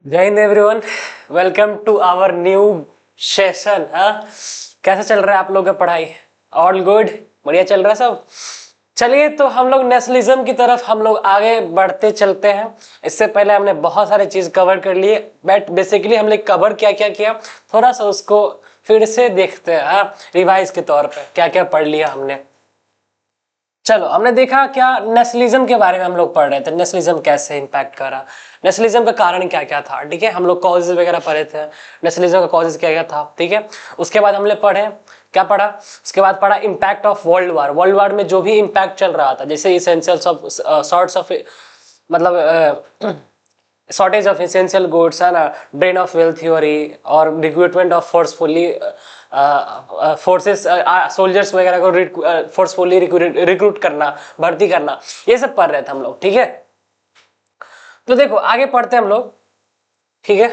जय Hind everyone, welcome to our new session. हाँ, कैसा चल रहा है आप लोगों का पढ़ाई? ऑल गुड, बढ़िया चल रहा है सब। चलिए तो हम लोग नेशनलिज्म की तरफ हम लोग आगे बढ़ते चलते हैं। इससे पहले हमने बहुत सारे चीज कवर कर लिए, बट बेसिकली हमने कवर क्या क्या किया थोड़ा सा उसको फिर से देखते हैं। हाँ, रिवाइज के तौर पे क्या क्या पढ़ लिया हमने। चलो, हमने देखा क्या नेशनलिज्म के बारे में हम लोग पढ़ रहे थे, नेशनलिज्म कैसे इंपैक्ट कर रहा, नेशनलिज्म का कारण क्या क्या था। ठीक है, हम लोग कॉजेज वगैरह पढ़े थे, नेशनलिज्म का कॉजेज क्या क्या था। ठीक है, उसके बाद हमने पढ़े क्या पढ़ा, उसके बाद पढ़ा impact of world war. World war में जो भी इम्पैक्ट चल रहा था, जैसे इसेंशियल्स ऑफ सॉर्ट्स ऑफ मतलब शॉर्टेज ऑफ इसेंशियल गुड्स है ना, ड्रेन ऑफ वेल्थ थ्योरी और recruitment of forcefully forces soldiers वगैरह को फोर्सफुली रिक्रूट करना, भर्ती करना, ये सब पढ़ रहे थे हम लोग। ठीक है, तो देखो आगे पढ़ते हैं हम लोग। ठीक है,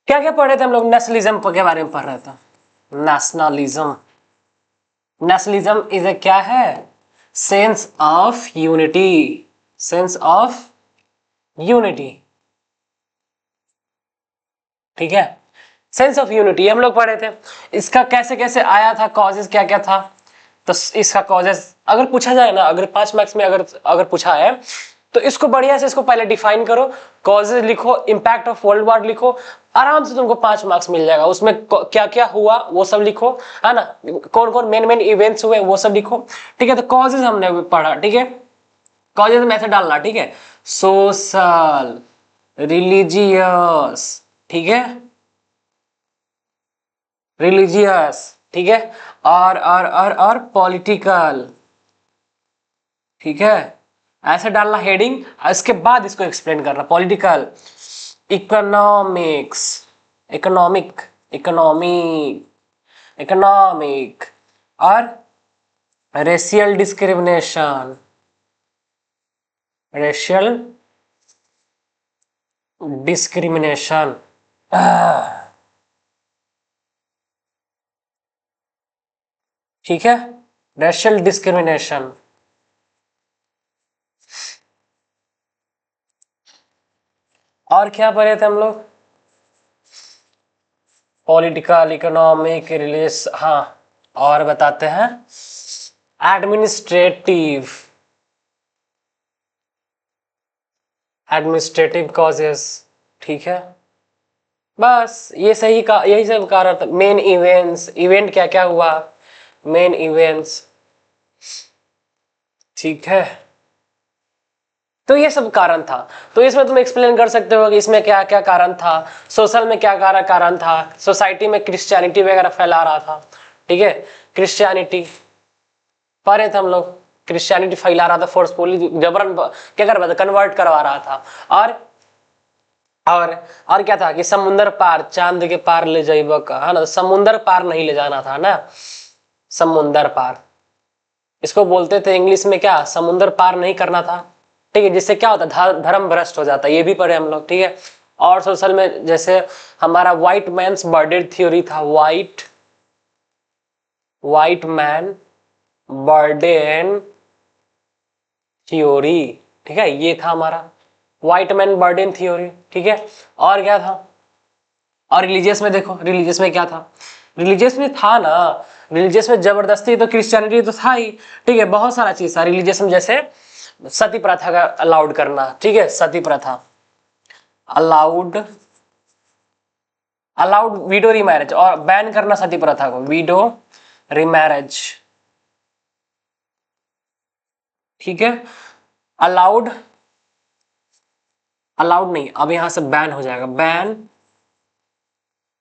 क्या क्या पढ़ रहे थे हम लोग? नेशनलिज्म के बारे में पढ़ रहे थे। नेशनलिज्म, नेशनलिज्म इज ए क्या है? Sense of unity, sense of unity. ठीक है, सेंस ऑफ यूनिटी हम लोग पढ़े थे। इसका कैसे कैसे आया था, कॉजेस क्या क्या था। तो इसका कॉजेस अगर पूछा जाए ना, अगर 5 मार्क्स में अगर पूछा है तो इसको बढ़िया से इसको पहले डिफाइन करो, कॉजेस लिखो, इंपैक्ट ऑफ वर्ल्ड वार लिखो, आराम से तुमको 5 मार्क्स मिल जाएगा। उसमें क्या क्या हुआ वो सब लिखो, है ना, कौन कौन मेन मेन इवेंट्स हुए वो सब लिखो। ठीक है, तो कॉजेस हमने पढ़ा। ठीक है, कॉजेस में ऐसे डालना। ठीक है, सोशल, रिलीजियस, ठीक है, रिलीजियस, ठीक है, और पॉलिटिकल। ठीक है, ऐसे डालना हेडिंग, इसके बाद इसको एक्सप्लेन करना। Political, economics, economic, economic, economic और रेशियल डिस्क्रिमिनेशन, रेशियल डिस्क्रिमिनेशन। ठीक है, रेशियल डिस्क्रिमिनेशन। और क्या पढ़े थे हम लोग? Political, economic, religious. हाँ, और बताते हैं एडमिनिस्ट्रेटिव, एडमिनिस्ट्रेटिव कॉजेस। ठीक है, बस ये सही का यही सब कारण था। मेन इवेंट्स, इवेंट क्या क्या हुआ, मेन इवेंट्स। ठीक है, तो ये सब कारण था। तो इसमें तुम एक्सप्लेन कर सकते हो कि इसमें क्या क्या कारण था, सोशल में क्या कारण था, सोसाइटी में क्रिश्चियनिटी वगैरह फैला रहा था। ठीक है, क्रिश्चियनिटी पढ़े थे हम लोग, क्रिश्चियनिटी फैला रहा था फोर्सफुली, जबरन क्या कर रहा था, कन्वर्ट करवा रहा था। और क्या था कि समुंदर पार, चांद के पार ले जाइब का, है ना, समुंदर पार नहीं ले जाना था ना, समुंदर पार इसको बोलते थे इंग्लिश में क्या, समुंदर पार नहीं करना था। ठीक है, जिससे क्या होता, धर्म भ्रष्ट हो जाता, ये भी पढ़े हम लोग। ठीक है, और सोशल में जैसे हमारा व्हाइट मैन्स बर्डन थ्योरी था, व्हाइट मैन बर्डन थ्योरी। ठीक है, ये था हमारा व्हाइट मैन बर्डन थ्योरी। ठीक है, और क्या था? और रिलीजियस में देखो, रिलीजियस में क्या था, रिलीजियस में था ना, रिलीजियस में जबरदस्ती तो क्रिश्चियनिटी तो था ही। ठीक है, बहुत सारा चीज था रिलीजियस में, जैसे सती प्रथा का अलाउड करना। ठीक है, सती प्रथा अलाउड, अलाउड विडो रीमैरिज, और बैन करना सती प्रथा को, विडो रीमैरिज। ठीक है, अलाउड, अलाउड नहीं, अब यहां से बैन हो जाएगा,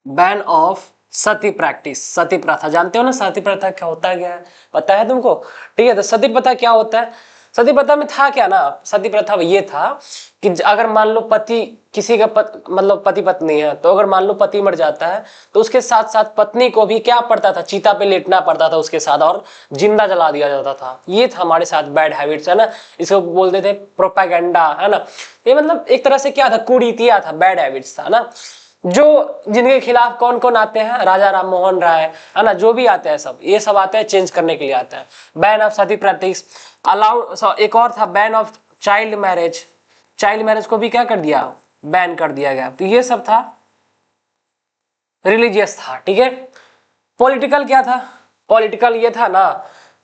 बैन ऑफ सती प्रैक्टिस, सती प्रथा। जानते हो ना सती प्रथा क्या होता है, क्या है पता है तुमको? ठीक है, तो सती प्रथा क्या होता है? सती प्रथा में था क्या ना, सती प्रथा ये था कि अगर मान लो पति किसी का मतलब पति पत्नी है, तो अगर मान लो पति मर जाता है तो उसके साथ साथ पत्नी को भी क्या पड़ता था, चीता पे लेटना पड़ता था उसके साथ, और जिंदा जला दिया जाता था। ये था हमारे साथ बैड हैबिट्स, है ना, इसको बोलते थे प्रोपेगेंडा, है ना। ये मतलब एक तरह से क्या था, कुरीतियां था, बैड हैबिट्स था ना, जो जिनके खिलाफ कौन कौन आते हैं, राजा राम मोहन राय, है ना, जो भी आते हैं सब, ये सब आते हैं चेंज करने के लिए आते हैं। Ban of Sati practice, allowed, एक और था ban of child marriage, child marriage को भी क्या कर दिया, बैन कर दिया गया। तो ये सब था रिलीजियस था, ठीक है। पॉलिटिकल क्या था? पॉलिटिकल ये था ना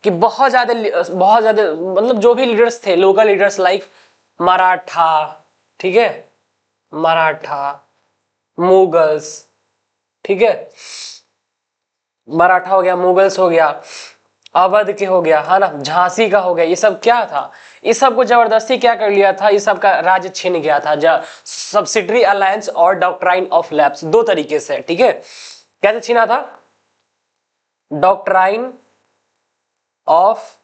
कि बहुत ज्यादा मतलब जो भी लीडर्स थे, लोकल लीडर्स लाइक मराठा, ठीक है, मराठा, मुगल्स, ठीक है, मराठा हो गया, मुगल्स हो गया, अवध के हो गया, है ना, झांसी का हो गया, ये सब क्या था, इस सब को जबरदस्ती क्या कर लिया था, इस सब का राज्य छीन गया था। सब्सिडरी अलायंस और डॉक्ट्राइन ऑफ लैप्स, दो तरीके से, ठीक है। कैसे छीना था? डॉक्ट्राइन ऑफ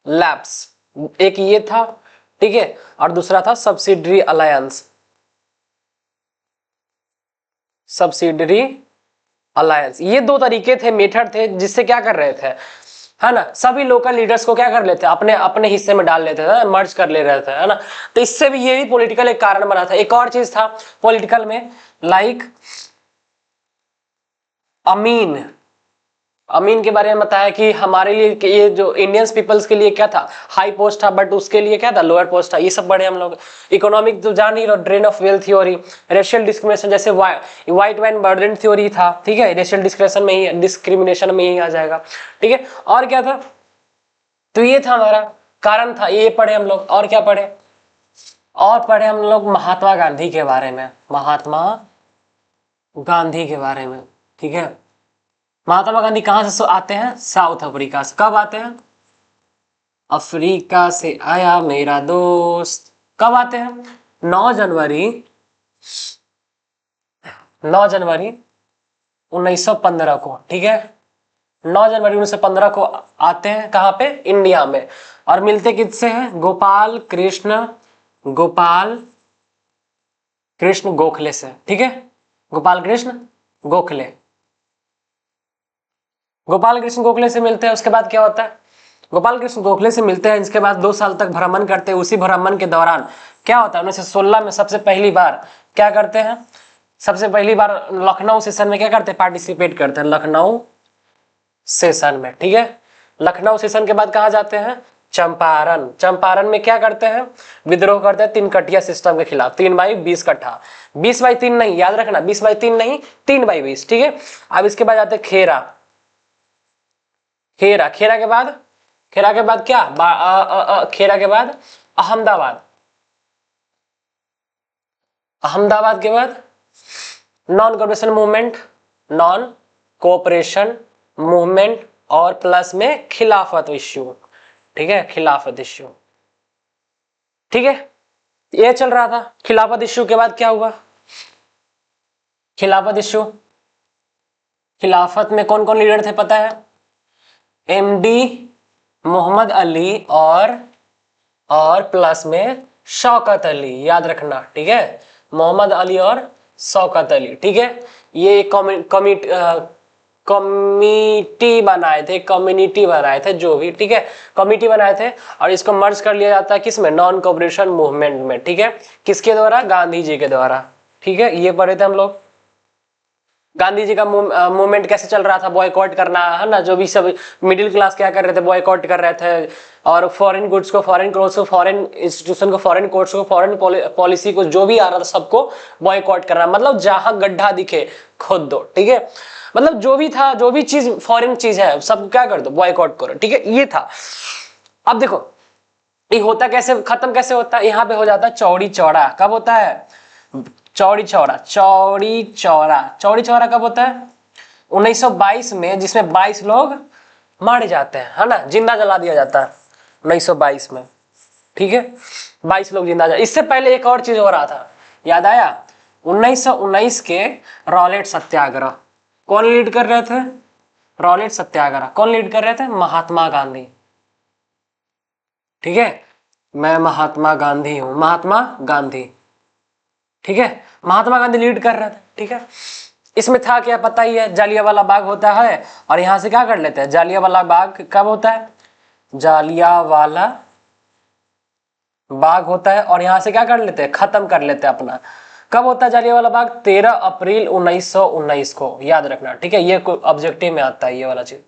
लैप्स एक ये था, ठीक है, और दूसरा था सब्सिडरी अलायंस, सब्सिडरी अलायंस। ये दो तरीके थे, मेथड थे, जिससे क्या कर रहे थे, है ना, सभी लोकल लीडर्स को क्या कर लेते, अपने अपने हिस्से में डाल लेते थे, मर्ज कर ले रहे थे, है ना। तो इससे भी ये भी पॉलिटिकल एक कारण बना था। एक और चीज था पॉलिटिकल में, लाइक अमीन। अमीन के बारे में बताया कि हमारे लिए ये जो इंडियंस पीपल्स के लिए क्या था, हाई पोस्ट था, बट उसके लिए क्या था, लोअर पोस्ट था। ये सब पढ़े हम लोग। इकोनॉमिक तो जान ही रहो, drain of wealth theory, racial discrimination, जैसे व्हाइट मैन बर्डन थ्योरी था, ठीक है, रेशियल डिस्क्रिमिनेशन में ही आ जाएगा, ठीक है। और क्या था? तो ये था हमारा कारण था, ये पढ़े हम लोग। और क्या पढ़े? और पढ़े हम लोग महात्मा गांधी के बारे में, महात्मा गांधी के बारे में, ठीक है। महात्मा गांधी कहां से आते हैं? साउथ अफ्रीका से। कब आते हैं? अफ्रीका से आया मेरा दोस्त। कब आते हैं? 9 जनवरी 1915 को, ठीक है। 9 जनवरी 1915 को आते हैं, कहां पे? इंडिया में। और मिलते किससे हैं? गोपाल कृष्ण गोखले से, ठीक है। गोपाल कृष्ण गोखले से मिलते हैं। उसके बाद क्या होता है? गोपाल कृष्ण गोखले से मिलते हैं, इसके बाद 2 साल तक भ्रमण करते हैं। उसी भ्रमण के दौरान क्या होता है, 1916 में सबसे पहली बार क्या करते हैं, सबसे पहली बार लखनऊ सेशन में क्या करते हैं, पार्टिसिपेट करते हैं, लखनऊ सेशन में, ठीक है। लखनऊ सेशन के बाद कहां जाते हैं? चंपारण में क्या करते हैं? विद्रोह करते हैं 3 कटिया सिस्टम के खिलाफ। 3/20 कट्ठा, 20/3 नहीं, याद रखना, 20/3 नहीं, 3/20, ठीक है। अब इसके बाद जाते हैं खेरा के बाद क्या, खेरा के बाद अहमदाबाद के बाद नॉन कोऑपरेशन मूवमेंट और प्लस में खिलाफत इश्यू, ठीक है, खिलाफत इश्यू, ठीक है। ये चल रहा था। खिलाफत इश्यू के बाद क्या हुआ? खिलाफत में कौन कौन लीडर थे पता है? एमडी मोहम्मद अली और प्लस में शौकत अली, याद रखना, ठीक है। मोहम्मद अली और शौकत अली, ठीक है। ये कमिटी बनाए थे जो भी, ठीक है, कमिटी बनाए थे, और इसको मर्ज कर लिया जाता है किसमें? नॉन कोऑपरेशन मूवमेंट में, ठीक है। किसके द्वारा? गांधी जी के द्वारा, ठीक है। ये पढ़े थे हम लोग। गांधी जी का मूवमेंट कैसे चल रहा था? बॉयकॉट करना, है ना, जो भी सब मिडिल क्लास क्या कर रहे थे, बॉयकॉट कर रहे थे, और फॉरेन गुड्स को, फॉरेन क्लोथ्स को, फॉरेन इंस्टीट्यूशन को, फॉरेन कोर्ट्स को, फॉरेन पॉलिसी को, जो भी आ रहा था सबको बॉयकॉट करना, मतलब जहां गड्ढा दिखे खोद दो, ठीक है। मतलब जो भी था, जो भी चीज फॉरेन चीज है, सब क्या कर दो, बॉयकॉट करो, ठीक है। ये था। अब देखो ये होता कैसे, खत्म कैसे होता है? यहाँ पे हो जाता है चौड़ी चौड़ा। कब होता है? चौड़ी चौड़ा कब होता है? 1922 में, जिसमें 22 लोग मारे जाते हैं, है ना, जिंदा जला दिया जाता है 1922 में, ठीक है। 22 लोग जिंदा। इससे पहले एक और चीज हो रहा था, याद आया? 1919 के रॉलेट सत्याग्रह कौन लीड कर रहे थे? रॉलेट सत्याग्रह कौन लीड कर रहे थे? महात्मा गांधी, ठीक है। मैं महात्मा गांधी हूं, महात्मा गांधी, ठीक है। महात्मा गांधी लीड कर रहे थे, ठीक है। इसमें था क्या पता ही है, जालियांवाला बाग होता है, और यहां से क्या कर लेते हैं? जालियांवाला बाग कब होता है? जालियांवाला बाग होता है, और यहां से क्या कर लेते हैं? खत्म कर लेते हैं अपना। कब होता है जालियांवाला बाग? 13 अप्रैल 1919 को, याद रखना, ठीक है। ये ऑब्जेक्टिव में आता है ये वाला चीज।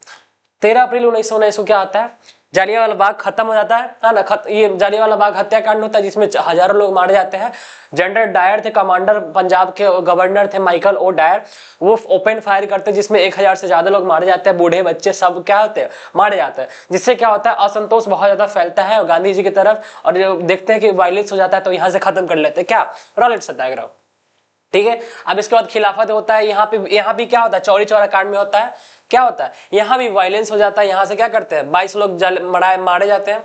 13 अप्रैल 1919 को क्या आता है? जालियांवाला बाग खत्म हो जाता है ना। ये जालियांवाला बाग हत्याकांड होता है जिसमें हजारों लोग मारे जाते हैं। जनरल डायर थे कमांडर, पंजाब के गवर्नर थे माइकल ओ डायर, वो ओपन फायर करते जिसमें 1000 से ज्यादा लोग मारे जाते हैं, बूढ़े बच्चे सब क्या होते हैं, मारे जाते हैं। जिससे क्या होता है, असंतोष बहुत ज्यादा फैलता है गांधी जी की तरफ, और जो देखते हैं कि वायलेंस हो जाता है तो यहाँ से खत्म कर लेते हैं क्या, रॉलेट सत्याग्रह। ठीक है, अब इसके बाद खिलाफत होता है। यहाँ भी क्या होता है, चौरी चौरा कांड में होता है, क्या होता है, यहाँ भी वायलेंस हो जाता है। यहाँ से क्या करते हैं, 22 लोग मारे जाते हैं।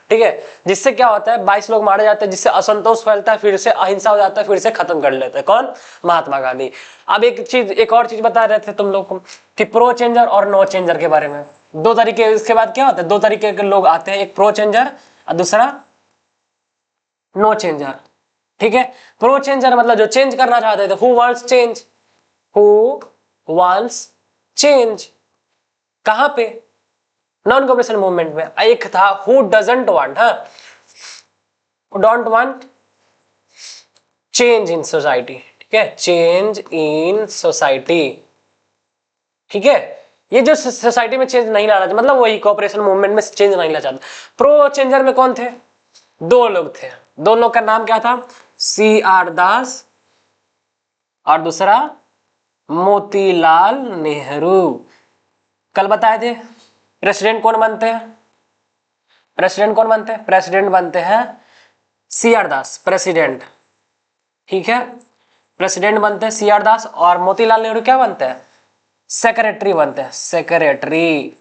ठीक है, जिससे क्या होता है, 22 लोग मारे जाते हैं, जिससे असंतोष फैलता है, फिर से अहिंसा हो जाता है, फिर से खत्म कर लेते हैं कौन, महात्मा गांधी। अब एक और चीज बता रहे थे तुम लोग को कि प्रो चेंजर और नो चेंजर के बारे में। दो तरीके, इसके बाद क्या होता है, दो तरीके के लोग आते हैं, एक प्रो चेंजर और दूसरा नो चेंजर। ठीक है, प्रो चेंजर मतलब जो चेंज करना चाहते थे, who wants change, who wants change. कहां पे, नॉन कॉपरेशन मूवमेंट में। एक था who doesn't want, don't want change in society. ठीक है, चेंज इन सोसाइटी। ठीक है, ये जो सोसाइटी में चेंज नहीं लाना, मतलब वही कॉपरेशन मूवमेंट में चेंज नहीं लाना चाहते। प्रो चेंजर में कौन थे, दो लोग थे। दो लोग का नाम क्या था, CR दास और दूसरा मोतीलाल नेहरू। कल बताए थे प्रेसिडेंट कौन बनते हैं, प्रेसिडेंट कौन बनते हैं, प्रेसिडेंट बनते हैं CR दास, प्रेसिडेंट। ठीक है, प्रेसिडेंट बनते हैं CR दास, और मोतीलाल नेहरू क्या बनते हैं, सेक्रेटरी बनते हैं, सेक्रेटरी।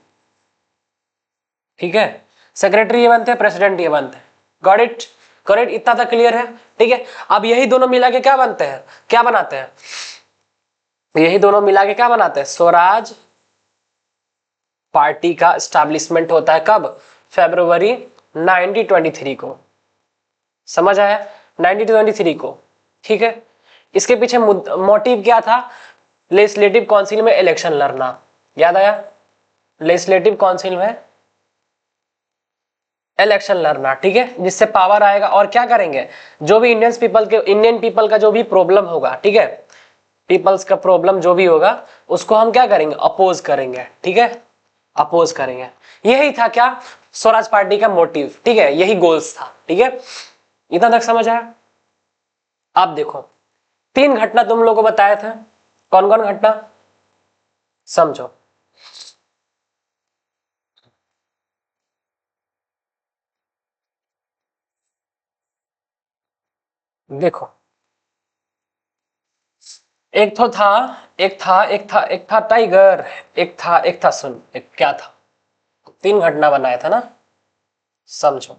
ठीक है, सेक्रेटरी ये बनते हैं, प्रेसिडेंट ये बनते हैं। गॉट इट, गॉट इट, इतना तक क्लियर है। ठीक है, अब यही दोनों मिला के क्या बनते हैं, क्या बनाते हैं, यही दोनों मिला के क्या बनाते हैं, स्वराज पार्टी का स्टैब्लिशमेंट होता है कब, फरवरी 1923 को। समझ आया, 1923 को। ठीक है, इसके पीछे मोटिव क्या था, लेजिस्लेटिव काउंसिल में इलेक्शन लड़ना। याद आया, लेजिस्लेटिव काउंसिल में इलेक्शन लड़ना। ठीक है, जिससे पावर आएगा, और क्या करेंगे, जो भी इंडियन पीपल का जो भी प्रॉब्लम होगा, ठीक है, पीपल्स का प्रॉब्लम जो भी होगा उसको हम क्या करेंगे, अपोज करेंगे। ठीक है, अपोज करेंगे। यही था क्या, स्वराज पार्टी का मोटिव। ठीक है, यही गोल्स था। ठीक है, इतना तक समझ आया। आप देखो, 3 घटना तुम लोगों को बताए थे, कौन कौन घटना, समझो। देखो, एक तो था, एक था टाइगर, एक था सुन, एक क्या था, 3 घटना बनाया था ना, समझो।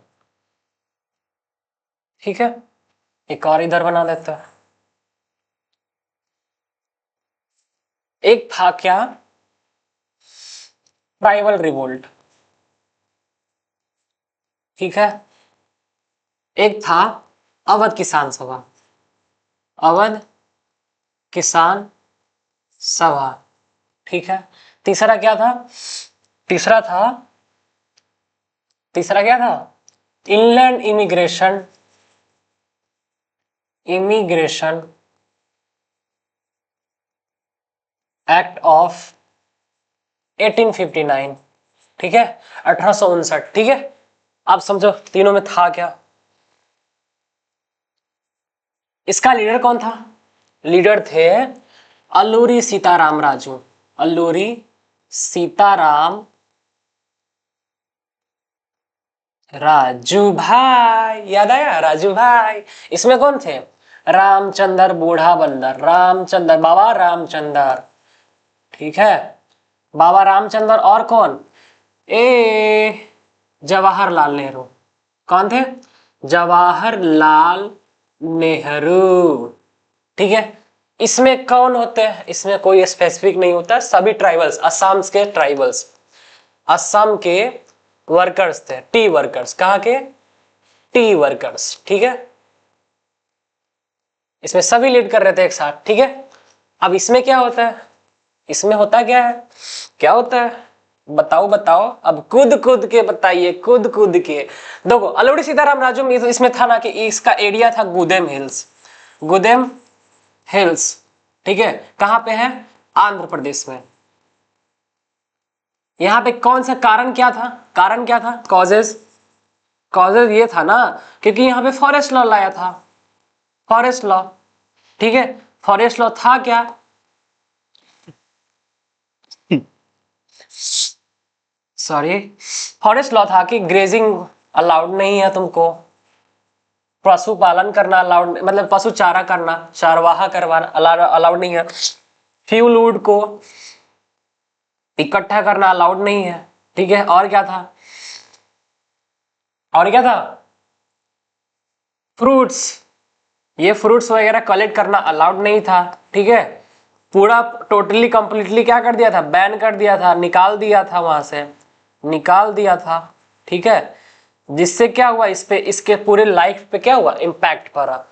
ठीक है, एक और इधर बना देता है। एक था क्या, ट्राइबल रिवोल्ट। ठीक है, एक था अवध किसान सभा, अवध किसान सभा। ठीक है, तीसरा क्या था, तीसरा था, तीसरा क्या था, inland immigration, immigration act of 1859। ठीक है, 1859। ठीक है, आप समझो तीनों में था क्या। इसका लीडर कौन था, लीडर थे अल्लूरी सीताराम राजू, अल्लूरी सीताराम राजू भाई। याद आया, राजू भाई। इसमें कौन थे, रामचंद्र बूढ़ा बंदर, रामचंद्र, बाबा रामचंद्र। ठीक है, बाबा रामचंद्र, और कौन, जवाहरलाल नेहरू। कौन थे, जवाहरलाल नेहरू। ठीक है, इसमें कौन होते हैं, इसमें कोई स्पेसिफिक नहीं होता, सभी ट्राइबल्स, असम के ट्राइबल्स, असम के वर्कर्स थे, टी वर्कर्स। कहाँ के, टी वर्कर्स। ठीक है, इसमें सभी लीड कर रहे थे एक साथ। ठीक है, अब इसमें क्या होता है, इसमें होता क्या है, क्या होता है, बताओ बताओ, अब कूद के बताइए, कूद के। देखो, अल्लूरी सीताराम राजू में इसमें था ना कि इसका एरिया था गुदेम हिल्स, गुदेम हिल्स। ठीक है, कहां पे है, आंध्र प्रदेश में। यहाँ पे कौन सा कारण क्या था, कारण क्या था, कॉजेज, कॉजेज ये था ना क्योंकि यहाँ पे फॉरेस्ट लॉ लाया था, फॉरेस्ट लॉ, ठीक है। फॉरेस्ट लॉ था क्या, सॉरी, फॉरेस्ट लॉ था कि ग्रेजिंग अलाउड नहीं है तुमको, पशुपालन करना अलाउड, मतलब पशु चारा करना, चारवाहा करवाना अलाउड नहीं है, फ्यूल वुड को इकट्ठा करना अलाउड नहीं है, ठीक है। और क्या था, और क्या था, फ्रूट्स, ये फ्रूट्स वगैरह कलेक्ट करना अलाउड नहीं था, ठीक है। पूरा टोटली कंप्लीटली क्या कर दिया था, बैन कर दिया था, निकाल दिया था वहां से, निकाल दिया था, ठीक है। जिससे क्या हुआ, इस पे, इसके पूरे लाइफ पे क्या हुआ, इम्पैक्ट पड़ा,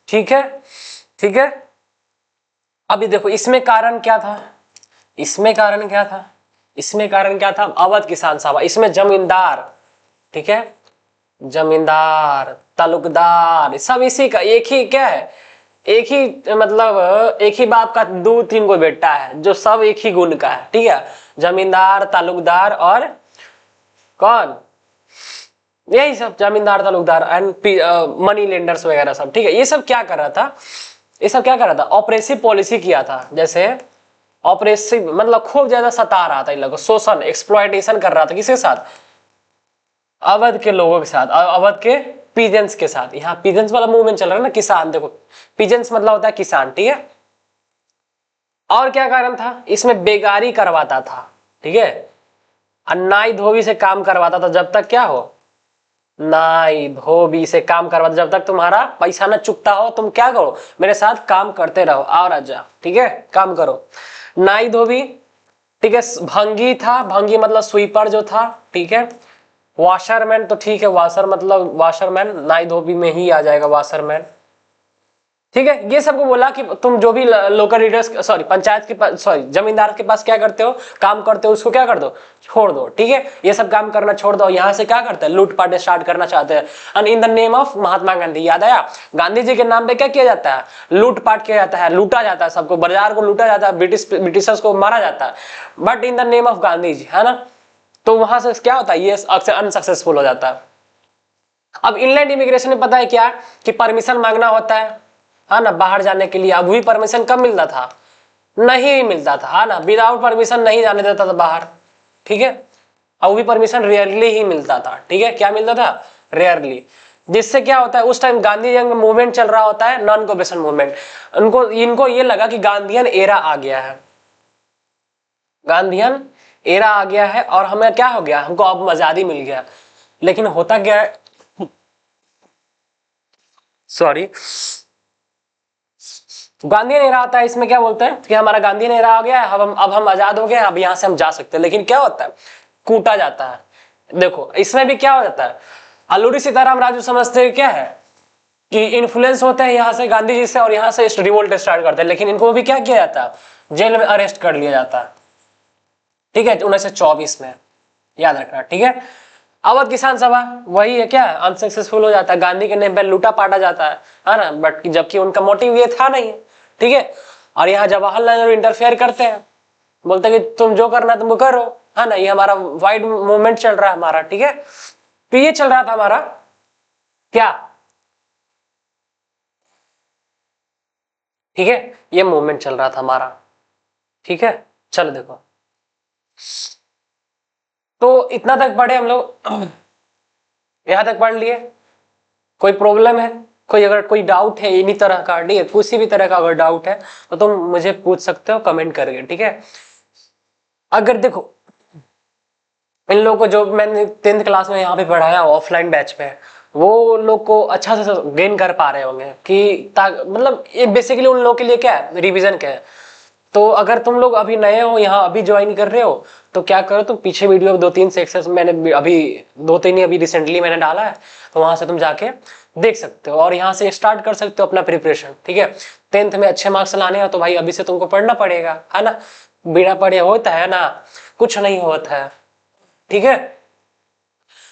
ठीक है, ठीक है। अभी देखो इसमें कारण क्या था, इसमें कारण क्या था, इसमें कारण क्या था, अवध किसान सभा, इसमें जमींदार, ठीक है, जमींदार, तालुकदार, सब इसी का, एक ही क्या है, एक ही मतलब एक ही बाप का दो तीन को बेटा है, जो सब एक ही गुण का है, ठीक है। जमींदार, तालुकदार और कौन, यही सब जमींदार, तालुकदार एंड मनी लेंडर्स वगैरह सब, ठीक है। ये सब क्या कर रहा था, ये सब क्या कर रहा था, ऑपरेसिव पॉलिसी किया था, जैसे ऑपरेसिव मतलब खूब ज्यादा सता रहा था इन लोगों को, शोषण, एक्सप्लॉयटेशन कर रहा था, किसके साथ, अवध के लोगों के साथ, अवध के पीजेंट्स के साथ। यहाँ पीजेंट्स वाला मूवमेंट चल रहा है ना, किसान, देखो पीजेंट्स मतलब होता है किसान, ठीक है। और क्या कारण था, इसमें बेगारी करवाता था, ठीक है, नाई धोबी से काम करवाता था, जब तक क्या हो, नाई धोबी से काम करवाता, जब तक तुम्हारा पैसा ना चुकता हो, तुम क्या करो, मेरे साथ काम करते रहो, और आजा, ठीक है, काम करो। नाई धोबी, ठीक है। भंगी था, भंगी मतलब स्वीपर जो था, ठीक है। वॉशरमैन तो ठीक है, वॉशर मतलब वॉशरमैन, नाई धोबी में ही आ जाएगा वॉशरमैन, ठीक है। ये सबको बोला कि तुम जो भी लोकल लीडर्स, सॉरी पंचायत के पास, सॉरी जमींदार के पास क्या करते हो, काम करते हो, उसको क्या कर दो, छोड़ दो, ठीक है। ये सब काम करना छोड़ दो, यहाँ से क्या करते हैं, लूटपाट स्टार्ट करना चाहते हैं, and in the name of Mahatma Gandhi, याद आया, गांधी जी के नाम पे क्या किया जाता है, लूटपाट किया जाता है, लूटा जाता है सबको, बाजार को लूटा जाता है, ब्रिटिशर्स को मारा जाता है, but in the name of Gandhi ji, है ना। तो वहां से क्या होता है, ये अक्सर अनसक्सेसफुल हो जाता है। अब इनलैंड इमिग्रेशन में पता है क्या, कि परमिशन मांगना होता है ना, बाहर जाने के लिए। अब भी परमिशन कब मिलता था, नहीं मिलता था, है ना, विदाउट परमिशन नहीं जाने देता था बाहर, ठीक है। अब भी परमिशन रेयरली ही मिलता था, ठीक है, क्या मिलता था, रेयरली। जिससे क्या होता है, उस टाइम गांधी यंग मूवमेंट चल रहा होता है, नॉन कोऑपरेशन मूवमेंट, इनको ये लगा कि गांधीयन एरा आ गया है, गांधीयन एरा आ गया है, और हमें क्या हो गया, हमको अब आजादी मिल गया। लेकिन होता क्या है, सॉरी, गांधी एरा आता है, इसमें क्या बोलते हैं कि हमारा गांधी एरा आ गया है, अब हम आजाद हो गए, अब यहां से हम जा सकते हैं। लेकिन क्या होता है, कूटा जाता है। देखो इसमें भी क्या हो जाता है, अल्लूरी सीताराम राजू समझते हैं क्या है, कि इन्फ्लुएंस होते हैं यहाँ से गांधी जी से, और यहाँ से रिवोल्ट स्टार्ट करते हैं। लेकिन इनको भी क्या किया जाता है, जेल में अरेस्ट कर लिया जाता है, ठीक है, 1924 में, याद रखना, ठीक है। अवध किसान सभा वही है, क्या अनसक्सेसफुल हो जाता है, गांधी के नेम पे लूटा पाटा जाता है ना, बट जबकि उनका मोटिव ये था नहीं, ठीक है। और यहाँ जवाहरलाल नेहरू इंटरफेयर करते हैं, बोलते हैं कि तुम जो करना है तुमको करो, है ना, ये हमारा वाइड मूवमेंट चल रहा है हमारा, ठीक है। तो ये चल रहा था हमारा क्या, ठीक है, ये मूवमेंट चल रहा था हमारा, ठीक है। चलो देखो, तो इतना तक पढ़े हम लोग, यहां तक पढ़ लिए। कोई प्रॉब्लम है, कोई अगर कोई डाउट है इन्हीं तरह का, ठीक है, किसी भी तरह का अगर डाउट है तो तुम मुझे पूछ सकते हो कमेंट करके, ठीक है। अगर देखो इन लोगों को जो मैंने 10th क्लास में यहाँ पे पढ़ाया ऑफलाइन बैच पे, वो लोग को अच्छा से गेन कर पा रहे होंगे कि मतलब ये बेसिकली उन लोगों के लिए क्या है, रिवीजन क्या है। तो अगर तुम लोग अभी नए हो, यहाँ अभी ज्वाइन कर रहे हो, तो क्या करो, तुम पीछे वीडियो 2-3 सेक्शंस मैंने अभी 2-3 ही अभी रिसेंटली मैंने डाला है, तो वहां से तुम जाके देख सकते हो, और यहाँ से स्टार्ट कर सकते हो अपना प्रिपरेशन, ठीक है। 10th में अच्छे मार्क्स लाने हो तो भाई अभी से तुमको पढ़ना पड़ेगा, है ना, बिना पढ़े होता है ना, कुछ नहीं होता है, ठीक है।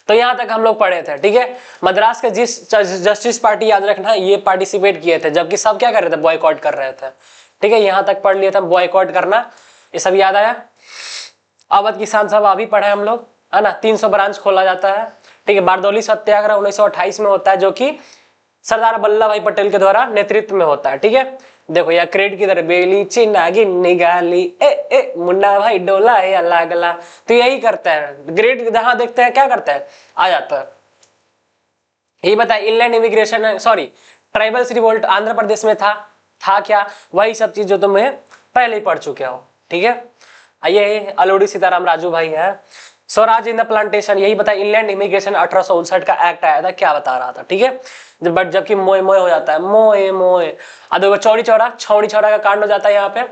तो यहां तक हम लोग पढ़े थे, ठीक है। मद्रास के जस्टिस पार्टी याद रखना, ये पार्टिसिपेट किए थे, जबकि सब क्या कर रहे थे, बॉयकॉट कर रहे थे, ठीक है। यहां तक पढ़ लिया था, बॉयकॉट करना, ये सब याद आया। अवध किसान सभा अभी पढ़े हम लोग, है ना। 300 ब्रांच खोला जाता है, ठीक है। बारदौली सत्याग्रह 1928 में होता है, जो कि सरदार वल्लभ भाई पटेल के द्वारा नेतृत्व में होता है, ठीक है। देखो या क्रेड की तरह बेली चिन्नागी निगाली ए मुन्ना भाई डोला है अल्लाह गला, तो यही करता है। ग्रेड जहां देखते हैं क्या करता है, आ जाता है। ये बताए inland immigration, sorry tribals revolt Andhra Pradesh में था क्या, वही सब चीज जो तुम्हें पहले ही पढ़ चुके हो, ठीक है। ये अलूड़ी सीताराम राजू भाई है। स्वराज इन द प्लांटेशन, यही बताया। इनलैंड इमिग्रेशन 1859 का एक्ट आया था, क्या बता रहा था, ठीक है। बट जबकि मोए मोए हो जाता है, मोए मोए। देखो चौड़ी चौड़ा छौड़ी चौड़ा का कांड हो जाता है यहाँ पे,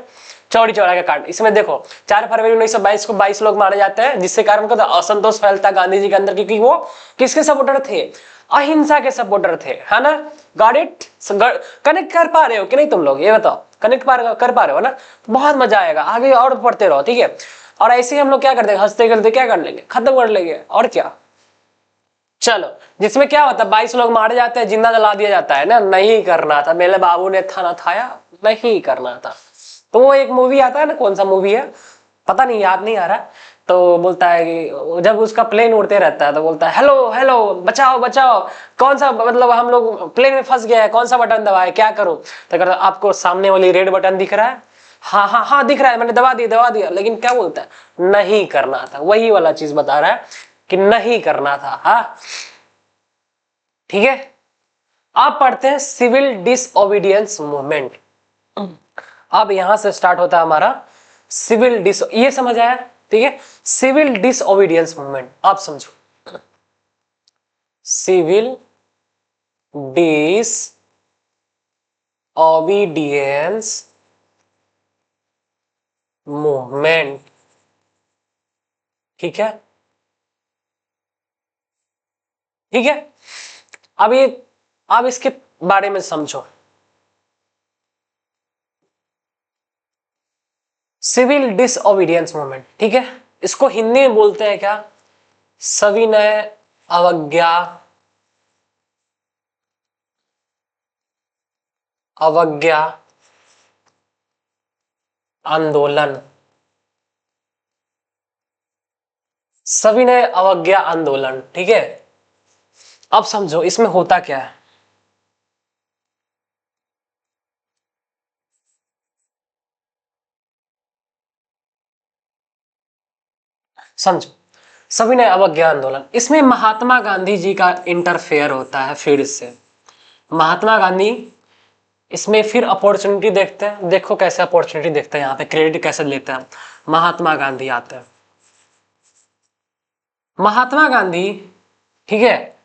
चौड़ी चौड़ा का कांड। इसमें देखो 4 फरवरी 1922 को 22 लोग मारे जाते हैं, जिससे कारण क्या असंतोष फैलता गांधी जी के अंदर, क्योंकि वो किसके सपोर्टर थे, अहिंसा के सपोर्टर थे, है ना। गॉट इट, कनेक्ट कर पा रहे हो कि नहीं तुम लोग, ये बताओ, कनेक्ट कर पा रहे हो ना। बहुत मजा आएगा, आगे और पढ़ते रहो, ठीक है। और ऐसे ही हम लोग क्या करते हैं, हंसते खेलते क्या कर लेंगे, खत्म कर लेंगे, और क्या। चलो, जिसमें क्या होता है 22 लोग मारे जाते हैं, जिंदा जला दिया जाता है ना, नहीं करना था, मेरे बाबू ने थाना थाया, नहीं करना था। तो वो एक मूवी आता है ना, कौन सा मूवी है पता नहीं, याद नहीं आ रहा। तो बोलता है कि जब उसका प्लेन उड़ते रहता है तो बोलता है हेलो हेलो बचाओ बचाओ, कौन सा, मतलब हम लोग प्लेन में फंस गया है, कौन सा बटन दबाए, क्या करूं। तो कहता आपको सामने वाली रेड बटन दिख रहा है, हाँ हाँ हाँ दिख रहा है, मैंने दबा दिया। लेकिन क्या बोलता है, नहीं करना था। वही वाला चीज बता रहा है कि नहीं करना था, हाँ ठीक है। आप पढ़ते हैं सिविल डिसओबीडियंस मूवमेंट। अब यहां से स्टार्ट होता है हमारा सिविल डिस, ये समझ आया, ठीक है। सिविल डिसओबीडियंस मूवमेंट आप समझो, सिविल डिस ओबीडियंस मूवमेंट, ठीक है, ठीक है। अब इसके बारे में समझो। सिविल डिसओबीडियंस मूवमेंट, ठीक है। इसको हिंदी में बोलते हैं क्या, सविनय अवज्ञा आंदोलन, सविनय अवज्ञा आंदोलन, ठीक है। अब समझो इसमें होता क्या है। समझो सविनय अवज्ञा आंदोलन, इसमें महात्मा गांधी जी का इंटरफेयर होता है फिर से। महात्मा गांधी इसमें फिर अपॉर्चुनिटी देखते हैं, देखो कैसे अपॉर्चुनिटी देखते हैं, यहाँ पे क्रेडिट कैसे लेते हैं। महात्मा गांधी आते हैं, महात्मा गांधी, ठीक है।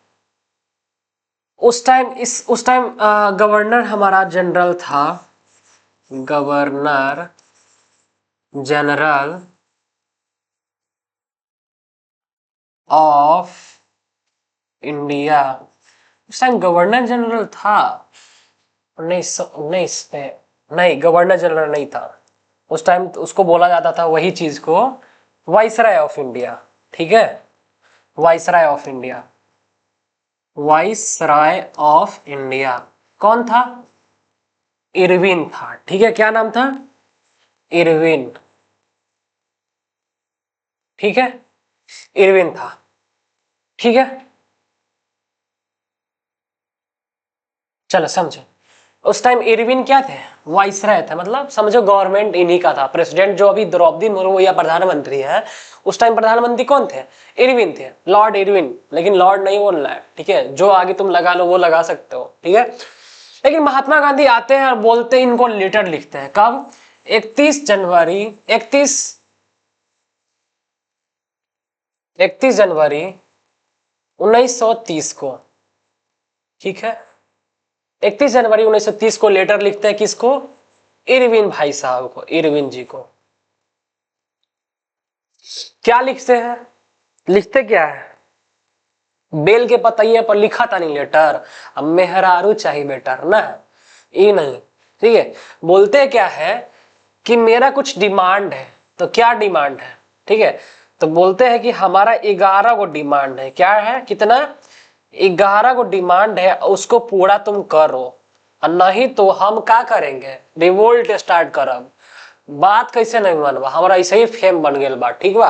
उस टाइम गवर्नर हमारा जनरल था, गवर्नर जनरल ऑफ इंडिया। उस टाइम गवर्नर जनरल था 1919 में, नहीं गवर्नर जनरल नहीं था उस टाइम, तो उसको बोला जाता था वही चीज को वाइसराय ऑफ इंडिया, ठीक है। Viceroy of India, viceroy of India कौन था, इरविन था, ठीक है। क्या नाम था, इरविन, ठीक है, इरविन था, ठीक है। चलो समझो, उस टाइम इरविन क्या थे, वाइसराय थे, मतलब समझो गवर्नमेंट इन्हीं का था। प्रेसिडेंट जो अभी द्रौपदी मुर्मू या प्रधानमंत्री है, उस टाइम प्रधानमंत्री कौन थे, इरविन थे, लॉर्ड इरविन। लेकिन लॉर्ड नहीं बोलना है, ठीक है, जो आगे तुम लगा लो वो लगा सकते हो, ठीक है। लेकिन महात्मा गांधी आते हैं और बोलते हैं, इनको लेटर लिखते हैं, कब, 31 जनवरी 1930 को, ठीक है। 31 जनवरी 1930 को लेटर लिखते हैं, किसको, इरविन भाई साहब को, इरविन जी को। क्या लिखते हैं, लिखते क्या है, बेल के पतैये पर लिखा था नहीं लेटर, अब मेहरारू चाहिए बेटर ना, ये नहीं, ठीक है। बोलते क्या है कि मेरा कुछ डिमांड है, तो क्या डिमांड है, ठीक है। तो बोलते हैं कि हमारा 11 को डिमांड है, क्या है, कितना, 11 को डिमांड है, उसको पूरा तुम करो, और नहीं तो हम क्या करेंगे, रिवोल्ट स्टार्ट करब, बात कैसे नहीं मानवा, हमारा ऐसे ही फेम बन गया बा, ठीक बा।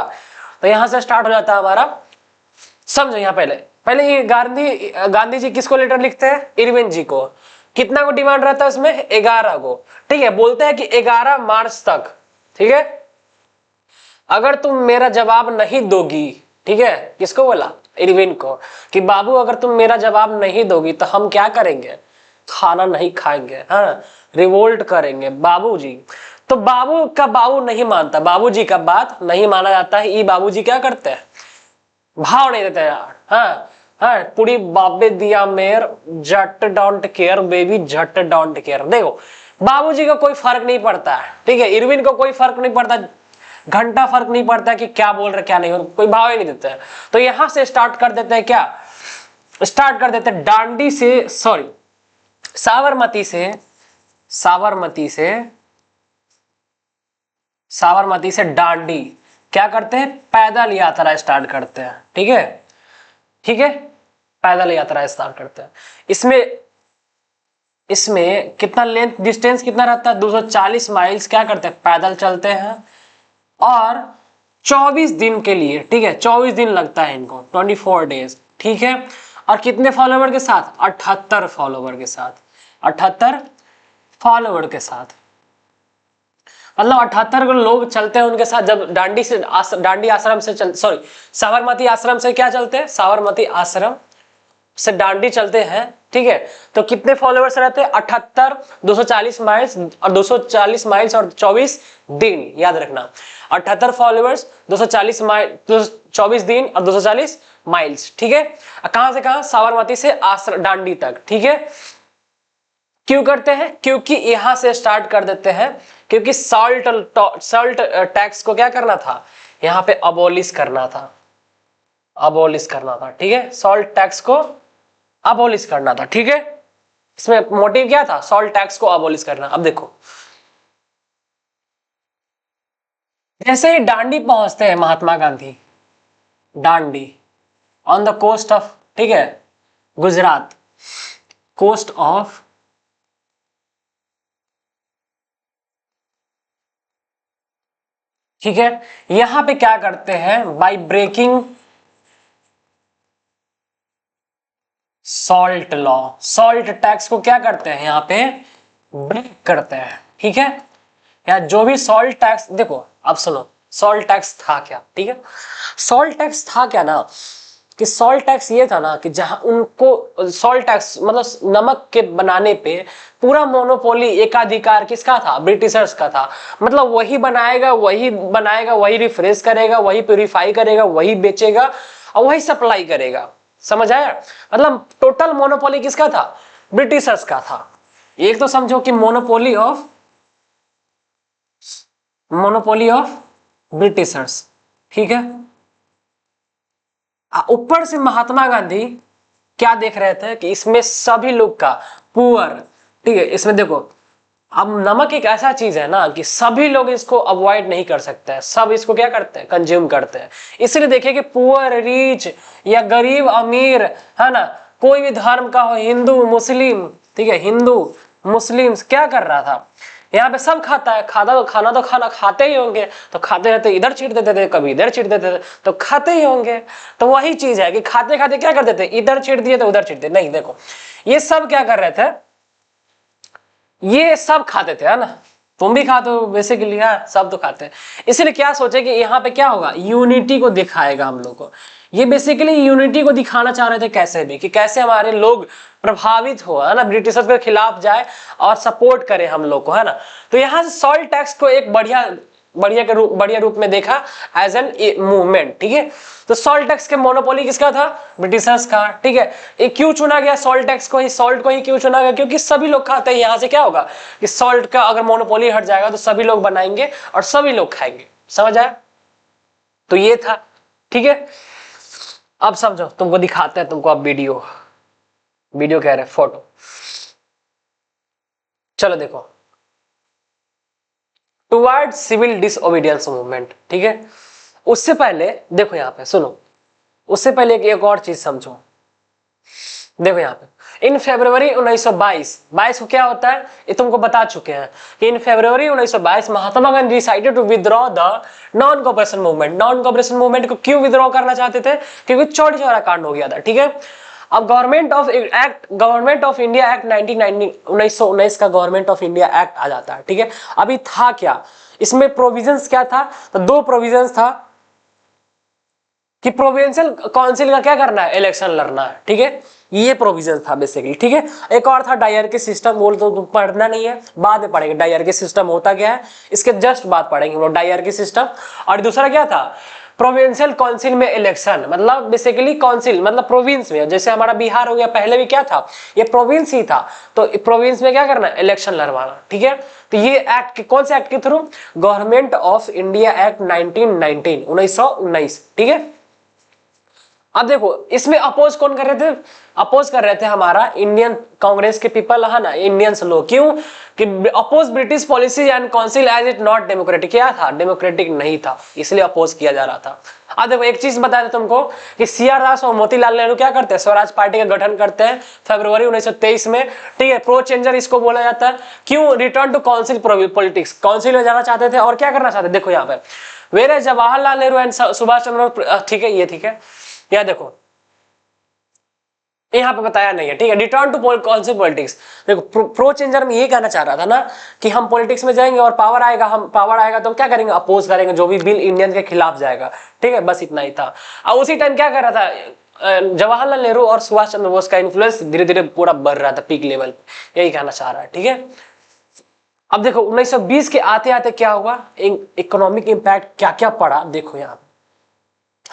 तो यहाँ से स्टार्ट हो जाता है हमारा, समझो यहाँ पहले ये गांधी जी किसको लेटर लिखते हैं, इरविन जी को। कितना को डिमांड रहता है उसमें, 11 को, ठीक है। बोलते हैं कि 11 मार्च तक, ठीक है, अगर तुम मेरा जवाब नहीं दोगी, ठीक है, किसको बोला, इरविन को, कि बाबू अगर तुम मेरा जवाब नहीं दोगी तो हम क्या करेंगे, खाना नहीं खाएंगे, हाँ, रिवोल्ट करेंगे बाबूजी। तो बाबू का बाबू नहीं मानता, बाबूजी का बात नहीं माना जाता है। ये बाबूजी क्या करते हैं, भाव नहीं देते यार, हाँ हाँ, पूरी बाबे दिया मेर, Jatt don't care baby, Jatt don't care. देखो बाबूजी को कोई फर्क नहीं पड़ता है, ठीक है, इरविन को कोई फर्क नहीं पड़ता, घंटा फर्क नहीं पड़ता कि क्या बोल रहे क्या नहीं, कोई भाव ही नहीं देता है। तो यहां से स्टार्ट कर देते हैं, क्या स्टार्ट कर देते हैं, डांडी से, सॉरी साबरमती से डांडी क्या करते हैं, पैदल यात्रा स्टार्ट करते हैं, ठीक है, ठीक है, पैदल यात्रा स्टार्ट करते हैं। इसमें कितना लेंथ डिस्टेंस कितना रहता है, 240 माइल्स क्या करते हैं, पैदल चलते हैं, और 24 दिन के लिए, ठीक है, 24 दिन लगता है इनको, 24 डेज, ठीक है। और कितने फॉलोवर के साथ, 78 फॉलोवर के साथ, 78 फॉलोवर के साथ, मतलब 78 लोग चलते हैं उनके साथ। जब डांडी आश्रम से सॉरी साबरमती आश्रम से क्या चलते हैं, साबरमती आश्रम से डांडी चलते हैं, ठीक है। तो कितने फॉलोवर्स रहते हैं, 78, 240 माइल्स, और 240 माइल्स और 24 दिन, याद रखना, 78 फॉलोवर्स, 240 माइल, 24 दिन और 240 माइल्स, ठीक है। कहां से कहां, साबरमती से डांडी तक, ठीक है। क्यों करते हैं, क्योंकि यहां से स्टार्ट कर देते हैं, क्योंकि सॉल्ट टैक्स को क्या करना था, यहां पे अबोलिश करना था, ठीक है, सॉल्ट टैक्स को अबोलिश करना था, ठीक है। इसमें मोटिव क्या था, सॉल्ट टैक्स को अबोलिश करना। अब देखो जैसे ही डांडी पहुंचते हैं महात्मा गांधी, डांडी ऑन द कोस्ट ऑफ, ठीक है, गुजरात, कोस्ट ऑफ, ठीक है। यहां पे क्या करते हैं, by breaking salt law, salt tax को क्या करते हैं, यहां पे ब्रेक करते हैं, ठीक है। या जो भी सॉल्ट टैक्स, देखो अब सुनो, सॉल्ट टैक्स था क्या, ठीक है, सॉल्ट टैक्स था क्या ना, कि सॉल्ट टैक्स ये था ना कि जहां उनको सॉल्ट टैक्स मतलब नमक के बनाने पे पूरा मोनोपोली, एकाधिकार किसका था, ब्रिटिशर्स का था। मतलब वही बनाएगा, वही रिफ्रेश करेगा, वही प्यूरिफाई करेगा, वही बेचेगा और वही सप्लाई करेगा, समझ आया। मतलब टोटल मोनोपोली किसका था, ब्रिटिशर्स का था। एक तो समझो कि मोनोपोली ऑफ ब्रिटिशर्स, ठीक है। ऊपर से महात्मा गांधी क्या देख रहे थे कि इसमें सभी लोग का पुअर, ठीक है, इसमें देखो अब नमक एक ऐसा चीज है ना कि सभी लोग इसको अवॉइड नहीं कर सकते हैं, सब इसको क्या करते हैं, कंज्यूम करते हैं। इसलिए देखिए कि पुअर, रिच या गरीब अमीर, है ना, कोई भी धर्म का हो, हिंदू मुस्लिम, ठीक है, हिंदू मुस्लिम क्या कर रहा था, यहाँ पे सब खाता है, खाना खाते ही होंगे, तो खाते रहते इधर छीट देते थे, कभी इधर छीट देते थे, तो खाते ही होंगे। तो वही चीज है कि खाते खाते क्या कर देते, इधर छीट दिए तो उधर छीट दिए, नहीं, देखो ये सब क्या कर रहे थे, ये सब खाते थे, है ना, तुम भी खाते हो बेसिकली, सब तो खाते हैं। इसलिए क्या सोचे कि यहाँ पे क्या होगा, यूनिटी को दिखाएगा हम लोग को। ये बेसिकली यूनिटी को दिखाना चाह रहे थे, कैसे भी कि कैसे हमारे लोग प्रभावित हो, है ना, ब्रिटिशर्स के खिलाफ जाए और सपोर्ट करे हम लोग को, है ना। तो यहाँ से सॉल्ट टैक्स को एक बढ़िया रूप में देखा एज एन मूवमेंट, ठीक है। तो सॉल्ट टैक्स के मोनोपोली किसका था, ब्रिटिशर्स का, ठीक है। ये क्यों चुना गया सॉल्ट टैक्स को ही, सॉल्ट को ही क्यों चुना गया, क्योंकि सभी लोग खाते हैं। यहाँ से क्या होगा कि सॉल्ट का अगर मोनोपोली हट जाएगा तो सभी लोग बनाएंगे और सभी लोग खाएंगे, समझ आया। तो ये था, ठीक है। अब समझो, तुमको दिखाते हैं, तुमको अब वीडियो कह रहे हैं, फोटो, चलो देखो, टुवर्ड सिविल डिसओबीडियंस मूवमेंट, ठीक है। उससे पहले देखो यहाँ पे सुनो, उससे पहले एक और चीज समझो, देखो यहाँ पे इन फरवरी 1922 को क्या होता है ये तुमको बता चुके हैं कि in February 1922 Mahatma Gandhi decided to withdraw the non cooperation movement. Non cooperation movement को क्यों विथड्रॉ करना चाहते थे? क्योंकि चौरी चौरा कांड हो गया था, ठीक है। अब गवर्नमेंट ऑफ इंडिया एक्ट 1919 का गवर्नमेंट ऑफ इंडिया एक्ट आ जाता है, ठीक है। अभी था क्या इसमें प्रोविजंस क्या था? तो दो प्रोविजंस था कि प्रोविंशियल काउंसिल का क्या करना है, इलेक्शन लड़ना है, ठीक है। ये प्रोविजन था बेसिकली, ठीक है। एक और था डायरकी सिस्टम, बोल तो पढ़ना नहीं है, बाद में पढ़ेंगे डायरकी सिस्टम होता क्या है, इसके जस्ट बाद पढ़ेंगे वो डायरकी सिस्टम। और दूसरा क्या था, प्रोविंशियल काउंसिल में इलेक्शन, मतलब बेसिकली काउंसिल मतलब प्रोविंस में, जैसे हमारा बिहार हो गया, पहले भी क्या था ये प्रोविंस ही था, तो प्रोविंस में क्या करना, इलेक्शन लड़वाना, ठीक है। तो ये एक्ट कौन से एक्ट के through, government of India act 1919, ठीक है। अब देखो इसमें अपोज कौन कर रहे थे, अपोज कर रहे थे हमारा इंडियन कांग्रेस के पीपल है ना, इंडियंस लोग, क्यों कि oppose British policy and council as it not democratic, क्या था, डेमोक्रेटिक नहीं था, इसलिए अपोज किया जा रहा था। अब देखो एक चीज बता दें तुमको कि सीआर दास और मोतीलाल नेहरू क्या करते हैं, स्वराज पार्टी का गठन करते हैं फरवरी 1923 में, ठीक है। प्रो चेंजर इसको बोला जाता है, क्यों, return to council politics, council में जाना चाहते थे और क्या करना चाहते थे, देखो यहाँ पे वेर जवाहरलाल नेहरू एंड सुभाष चंद्र, ठीक है, ये ठीक है, या देखो यहाँ पे बताया नहीं है, ठीक है। रिटर्न टू काउंसिल पॉलिटिक्स, देखो प्रो चेंजर में ये कहना चाह रहा था ना कि हम पॉलिटिक्स में जाएंगे और पावर आएगा, हम पावर आएगा तो क्या करेंगे, अपोज करेंगे जो भी बिल इंडियन के खिलाफ जाएगा, ठीक है, बस इतना ही था। और उसी टाइम क्या कर रहा था, जवाहरलाल नेहरू और सुभाष चंद्र बोस का इन्फ्लुएंस धीरे धीरे पूरा बढ़ रहा था पीक लेवल पे, यही कहना चाह रहा है, ठीक है। अब देखो 1920 के आते आते क्या हुआ, इकोनॉमिक इंपैक्ट क्या क्या पड़ा, देखो यहाँ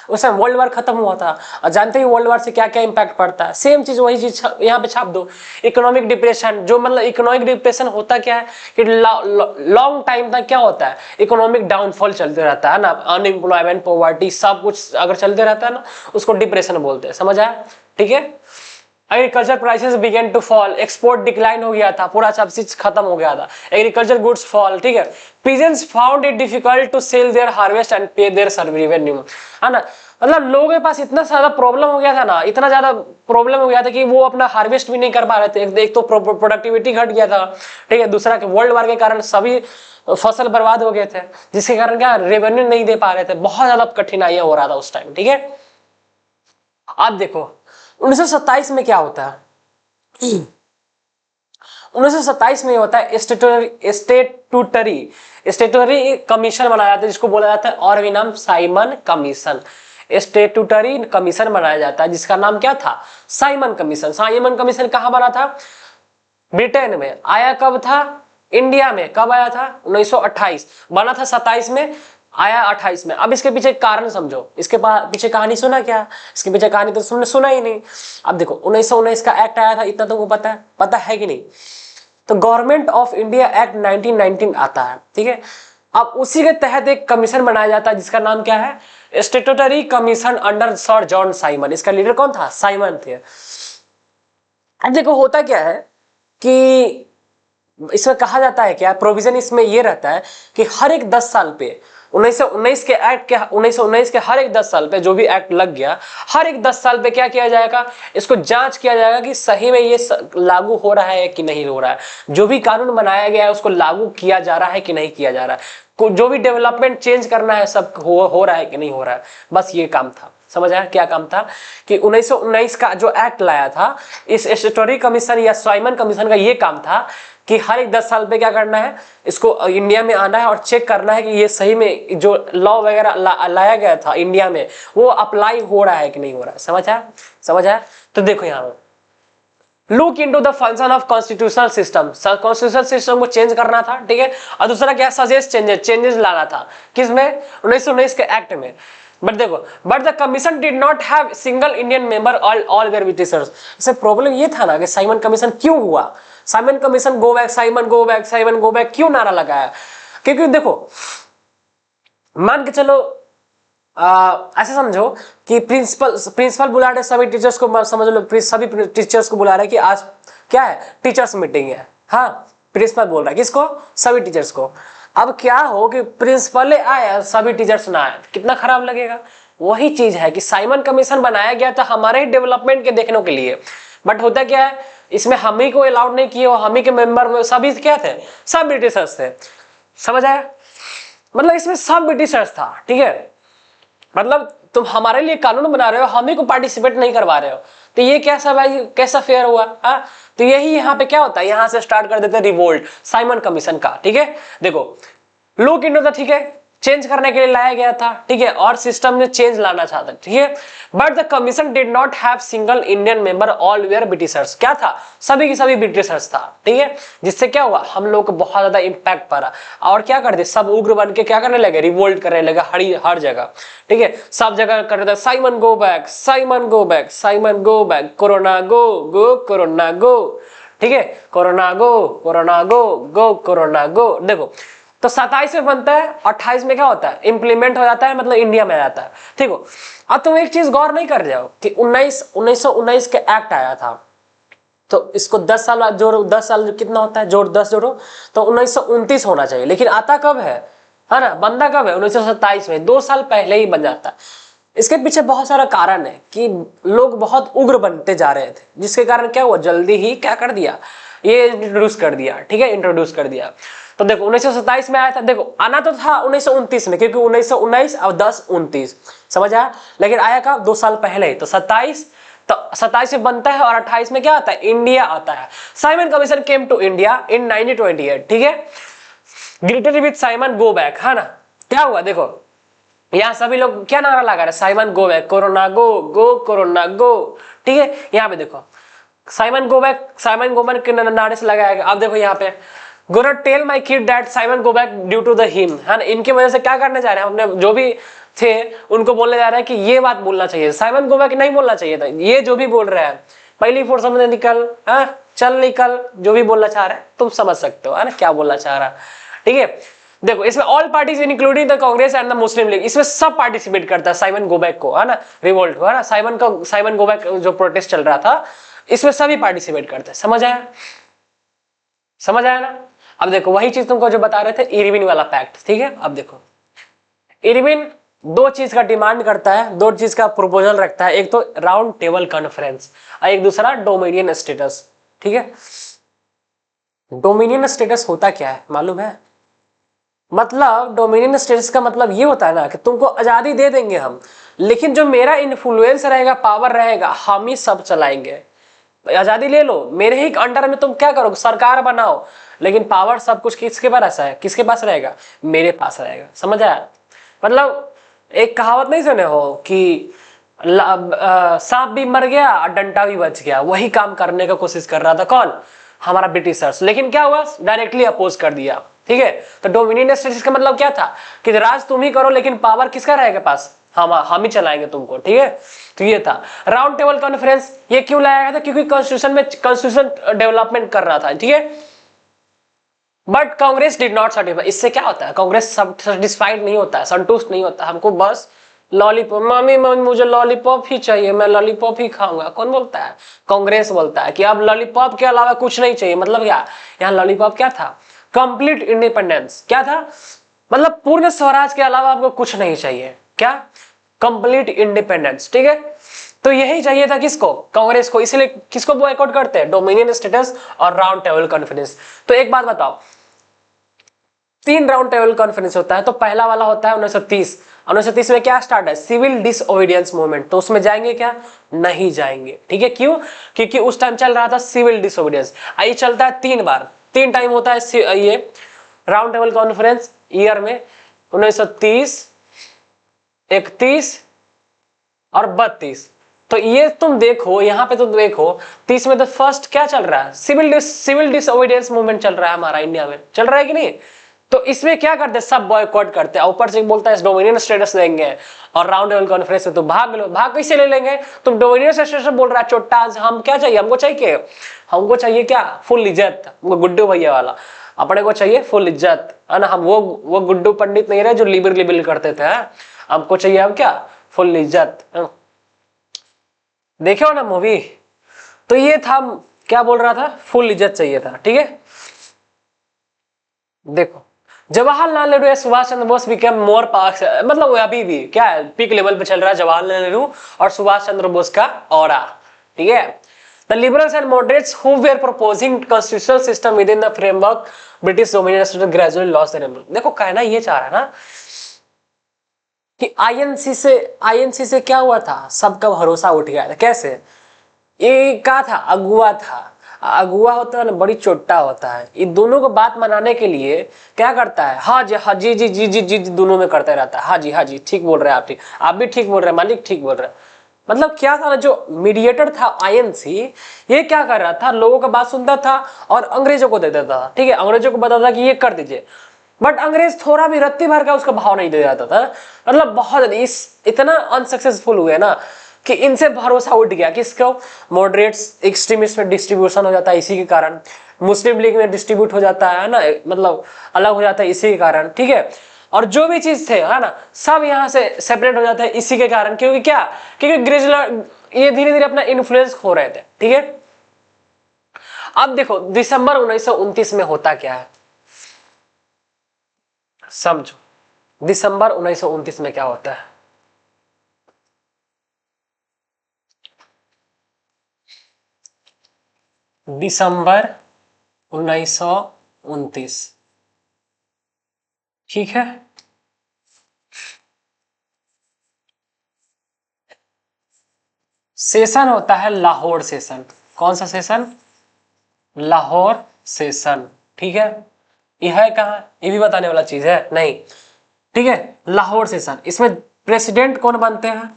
उस समय वर्ल्ड वार खत्म हुआ था और जानते ही वर्ल्ड वार से क्या क्या इंपैक्ट पड़ता है, सेम चीज वही चीज यहाँ पे छाप दो। इकोनॉमिक डिप्रेशन, जो मतलब इकोनॉमिक डिप्रेशन होता क्या है कि लॉन्ग टाइम तक क्या होता है, इकोनॉमिक डाउनफॉल चलते रहता है ना, अनएम्प्लॉयमेंट, पॉवर्टी सब कुछ अगर चलते रहता है ना, उसको डिप्रेशन बोलते हैं, समझ आया, ठीक है। Agriculture prices began to fall, export decline हो गया था, पूरा सब चीज खत्म हो गया था, एग्रीकल्चर गुड्स फॉल, ठीक है। Peasants found it difficult to sell their harvest and pay their revenue, है ना, मतलब लोगों के पास इतना ज्यादा प्रॉब्लम हो गया था ना, इतना ज्यादा प्रॉब्लम हो गया था कि वो अपना हार्वेस्ट भी नहीं कर पा रहे थे। एक तो प्रोडक्टिविटी घट गया था, ठीक है, दूसरा कि वर्ल्ड वार के कारण सभी फसल बर्बाद हो गए थे, जिसके कारण क्या रेवेन्यू नहीं दे पा रहे थे, बहुत ज्यादा कठिनाइयां हो रहा था उस टाइम, ठीक है। अब देखो 1927 में क्या होता है, 1927 में होता है स्टेटूटरी कमीशन बनाया जाता है, जिसको बोला जाता है और भी नाम साइमन कमीशन। स्टेटूटरी कमीशन बनाया जाता है जिसका नाम क्या था, साइमन कमीशन। साइमन कमीशन कहां बना था, ब्रिटेन में। आया कब था, इंडिया में कब आया था, 1928, बना था 27 में, आया 28 में। अब इसके पीछे कारण समझो, इसके पीछे कहानी सुना क्या, इसके पीछे कहानी तो सुना ही नहीं। अब देखो 1919 का एक्ट आया था, इतना तुमको पता है कि नहीं, तो गवर्नमेंट ऑफ इंडिया एक्ट 1919 आता है, ठीक है। अब उसी के तहत एक कमीशन बनाया जाता है जिसका नाम क्या है, statutory commission under sir John Simon. इसका लीडर कौन था, साइमन थे। अब देखो होता क्या है कि इसमें कहा जाता है क्या, प्रोविजन इसमें ये रहता है कि हर एक 10 साल पे 1919 के एक्ट के 1919 के हर एक 10 साल पे जो भी एक्ट लग गया, हर एक 10 साल पे क्या किया जाएगा, इसको जांच किया जाएगा कि सही में ये लागू हो रहा है कि नहीं हो रहा है, जो भी कानून बनाया गया है उसको लागू किया जा रहा है कि नहीं किया जा रहा है, जो भी डेवलपमेंट चेंज करना है सब हो रहा है कि नहीं हो रहा है, बस ये काम था। समझ आया क्या काम था कि 1919 का जो एक्ट लाया था, इस स्टेटूटरी कमीशन या साइमन कमीशन का ये काम था कि हर एक 10 साल पे क्या करना है, इसको इंडिया में आना है और चेक करना है कि ये सही में जो लॉ वगैरह लाया गया था इंडिया में वो अप्लाई हो रहा है कि नहीं हो रहा है। समझ आया। तो देखो यहाँ look into the function of constitutional system, constitutional system को चेंज करना था, ठीक है। और दूसरा क्या, सजेस्ट चेंजेस लाना था, किसमें, 1919 के एक्ट में। बट देखो, but the commission did not have single Indian member all there Britishers. इससे प्रॉब्लम ये था ना कि साइमन कमीशन क्यों हुआ, Simon Commission go back, Simon go back, Simon go back क्यों नारा लगाया, क्योंकि देखो मान के चलो ऐसे समझो कि प्रिंसिपल बुला रहे सभी टीचर्स को, समझ लो सभी टीचर्स को बुला रहे कि आज क्या है, टीचर्स मीटिंग है, हाँ प्रिंसिपल बोल रहा है किसको, सभी टीचर्स को। अब क्या हो कि प्रिंसिपल आए सभी टीचर्स ना आए, कितना खराब लगेगा। वही चीज है कि साइमन कमीशन बनाया गया था हमारे ही डेवलपमेंट के देखने के लिए, बट होता क्या है, इसमें हम ही को अलाउड नहीं किए, हम ही के मेंबर सभी क्या थे, सब ब्रिटिशर्स थे। समझ आया, मतलब इसमें सब ब्रिटिशर्स था, ठीक है। मतलब तुम हमारे लिए कानून बना रहे हो, हम ही को पार्टिसिपेट नहीं करवा रहे हो, तो ये कैसा भाई, कैसा फेयर हुआ। तो यही यहाँ पे क्या होता है, यहाँ से स्टार्ट कर देते हैं रिवोल्ट साइमन कमीशन का, ठीक है। देखो लुक इनटू द, ठीक है, चेंज करने के लिए लाया गया था, ठीक है, और सिस्टम में चेंज लाना चाहता, ठीक है। But the commission did not have single Indian member, all were Britishers. क्या था, सभी की सभी ब्रिटिशर्स था, ठीक है। जिससे क्या हुआ, हम लोग को बहुत ज्यादा इंपैक्ट पड़ा, और क्या करते, सब उग्र बन के क्या करने लगे, रिवोल्ट करने लगे हर जगह, ठीक है। सब जगह कर रहे थे Simon go back, Simon go back, Simon go back, corona go go corona go, ठीक है, कोरोना गो कोरोना गो गो कोरोना गो। देखो तो 27 में बनता है, 28 में क्या होता है, इंप्लीमेंट हो जाता है, मतलब इंडिया में आ जाता है, ठीक हो। अब तुम एक चीज गौर नहीं कर रहे हो कि 1919 के एक्ट आया था, तो इसको 10 साल जोड़ो, 10 साल कितना होता है, जोड़ 10 जोड़ो, तो 1929 होना चाहिए, लेकिन आता कब है ना, बंदा कब है, 1927 में, 2 साल पहले ही बन जाता है। इसके पीछे बहुत सारा कारण है कि लोग बहुत उग्र बनते जा रहे थे, जिसके कारण क्या हुआ, जल्दी ही क्या कर दिया, ये इंट्रोड्यूस कर दिया, ठीक है, इंट्रोड्यूस कर दिया। तो देखो 1927 में आया था, देखो आना तो था 1929 में, क्योंकि 1919 और 10-29 समझ आया, लेकिन आया का 2 साल पहले ही, तो 27, तो 27 में बनता है, और 28 में क्या आता है, इंडिया आता है। Simon Commission came to India in 1928, ठीक है। Greeted with Simon go back, है ना। क्या हुआ, देखो यहाँ सभी लोग क्या नारा लगा रहे, Simon go back, corona go go corona go, ठीक है। यहाँ पे देखो Simon go back, Simon go back के नारे से लगाया गया। अब देखो यहाँ पे gonna tell my kid that Simon go back due to the hymn, है ना। इनकी वजह से क्या करने जा रहे हैं, हमने जो भी थे उनको बोलने जा रहे हैं कि ये बात बोलना चाहिए, साइमन गो बैक नहीं बोलना चाहिए था, ये जो भी बोल रहे हैं पहली फोर्स में निकल, चल निकल, जो भी बोलना चाह रहे हैं तुम समझ सकते हो, है ना, क्या बोलना चाह रहा है, ठीक है। देखो इसमें all parties including the Congress and the Muslim league, इसमें सब पार्टिसिपेट करता है साइमन गो बैक को, है ना, रिवोल्ट को, है ना, साइमन गो बैक जो प्रोटेस्ट चल रहा था इसमें सभी पार्टिसिपेट करते हैं। समझ आया, समझ आया ना। अब देखो वही चीज तुमको जो बता रहे थे, इरविन वाला पैक्ट, ठीक है। अब देखो इरविन 2 चीज का डिमांड करता है, 2 चीज का प्रपोजल रखता है, एक तो राउंड टेबल कॉन्फ्रेंस और एक दूसरा डोमिनियन स्टेटस, ठीक है। डोमिनियन स्टेटस होता क्या है मालूम है, मतलब डोमिनियन स्टेटस का मतलब ये होता है ना कि तुमको आजादी दे देंगे हम, लेकिन जो मेरा इन्फ्लुएंस रहेगा, पावर रहेगा, हम ही सब चलाएंगे। आजादी ले लो, मेरे ही अंडर में तुम क्या करोगे, सरकार बनाओ, लेकिन पावर सब कुछ किसके पास है, किसके पास रहेगा, मेरे पास रहेगा। समझ आया, मतलब एक कहावत नहीं सुने हो कि सांप भी मर गया डंडा भी बच गया, वही काम करने का कोशिश कर रहा था कौन, हमारा ब्रिटिशर्स, लेकिन क्या हुआ, डायरेक्टली अपोज कर दिया, ठीक है। तो डोमिनियन स्टेटस का मतलब क्या था कि राज तुम ही करो, लेकिन पावर किसका रहेगा पास, हम ही चलाएंगे तुमको, ठीक है। तो ये था राउंड टेबल कॉन्फ्रेंस। ये क्यों लाया गया था, क्योंकि कॉन्स्टिट्यूशन डेवलपमेंट कर रहा था, ठीक है। But Congress did not certify. इससे क्या होता है, कांग्रेस सेटिस्फाइड नहीं होता है, संतुष्ट नहीं होता, हमको बस लॉलीपॉप, मम्मी मम्मी मुझे लॉलीपॉप ही चाहिए, मैं लॉलीपॉप ही खाऊंगा। कौन बोलता है, कांग्रेस बोलता है कि अब लॉलीपॉप के अलावा कुछ नहीं चाहिए। मतलब क्या, यहाँ लॉलीपॉप क्या था, कंप्लीट इंडिपेंडेंस, क्या था, मतलब पूर्ण स्वराज के अलावा आपको कुछ नहीं चाहिए, क्या, कंप्लीट इंडिपेंडेंस, ठीक है। तो यही चाहिए था किसको, कांग्रेस को, इसलिए किसको बॉयकॉट करते हैं, डोमिनियन स्टेटस और राउंड टेबल कॉन्फ्रेंस। तो एक बात बताओ, 3 राउंड टेबल कॉन्फ्रेंस होता है, तो पहला वाला होता है 1930। 1930 में क्या स्टार्ट है, सिविल डिसओबीडियंस मूवमेंट, तो उसमें जाएंगे क्या, नहीं जाएंगे, ठीक है। क्यों, क्योंकि उस टाइम चल रहा था सिविल डिसओबीडियंस। ये चलता है 3 बार, 3 टाइम होता है ये राउंड टेबल कॉन्फ्रेंस ईयर में, 1930, 31 और 32। तो ये तुम देखो, यहाँ पे तुम देखो 30 में तो फर्स्ट क्या चल रहा है, सिविल डिसओबीडियंस मूवमेंट चल रहा है हमारा इंडिया में, चल रहा है कि नहीं। तो इसमें क्या करते हैं, सब बॉयकॉट करते हैं, ऊपर से बोलता है डोमिनियन स्टेटस देंगे, और राउंड टेबल कॉन्फ्रेंस में तो भाग लो, भाग कैसे ले लेंगे, तुम डोमिनियन स्टेटस बोल रहा है चोट्टा, हम क्या चाहिए, हमको चाहिए क्या, फुल इज्जत, वो गुड्डू भैया वाला, अपने को चाहिए फुल इज्जत, है ना। हम वो गुड्डू पंडित नहीं रहे जो लिबिल करते थे, हमको चाहिए अब क्या, फुल इज्जत। देखे हो ना मूवी, तो ये था, क्या बोल रहा था, फुल इज्जत चाहिए था, ठीक है। देखो जवाहरलाल नेहरू या Subhash Chandra Bose became more power, मतलब वो अभी भी क्या है, पीक लेवल पे चल रहा है जवाहरलाल नेहरू और सुभाष चंद्र बोस का ऑरा, ठीक है। The liberals and moderates who were proposing constitutional system with in the framework British dominion gradually lost their. देखो कहना ये चाह रहा है ना कि आईएनसी से क्या हुआ था, सबका भरोसा उठ गया था। कैसे? ये क्या था, अगुआ था। अगुआ होता है ना, बड़ी चोट्टा होता है। इन दोनों को बात मनाने के लिए क्या करता है, हाँ जी हाँ जी जी जी जी जी दोनों में करता रहता है। हाँ जी ठीक बोल रहे हैं आप, ठीक, आप भी ठीक बोल रहे हैं, मालिक ठीक बोल रहे हैं। मतलब क्या था ना, जो मीडिएटर था आईएनसी, ये क्या कर रहा था, लोगों का बात सुनता था और अंग्रेजों को दे देता था। ठीक है, अंग्रेजों को बताता था कि ये कर दीजिए, बट अंग्रेज थोड़ा भी रत्ती भर का उसका भाव नहीं दे जाता था। मतलब बहुत इतना अनसक्सेसफुल हुए ना कि इनसे भरोसा उठ गया। किसको? मॉडरेट्स एक्सट्रीमिस्ट में डिस्ट्रीब्यूशन हो जाता है इसी के कारण, मुस्लिम लीग में डिस्ट्रीब्यूट हो जाता है ना, मतलब अलग हो जाता है इसी के कारण। ठीक है, और जो भी चीज थे है ना, सब यहाँ से सेपरेट हो जाता है इसी के कारण। क्योंकि क्या, क्योंकि ग्रेजुअल ये धीरे धीरे अपना इन्फ्लुएंस खो रहे थे। ठीक है, अब देखो दिसंबर 1929 में होता क्या है, समझो दिसंबर 1929 में क्या होता है। दिसंबर 1929, ठीक है, सेशन होता है लाहौर सेशन। कौन सा सेशन? लाहौर सेशन। ठीक है, यह है कहां, ये भी बताने वाला चीज है नहीं। ठीक है, लाहौर सेशन, इसमें प्रेसिडेंट कौन बनते हैं?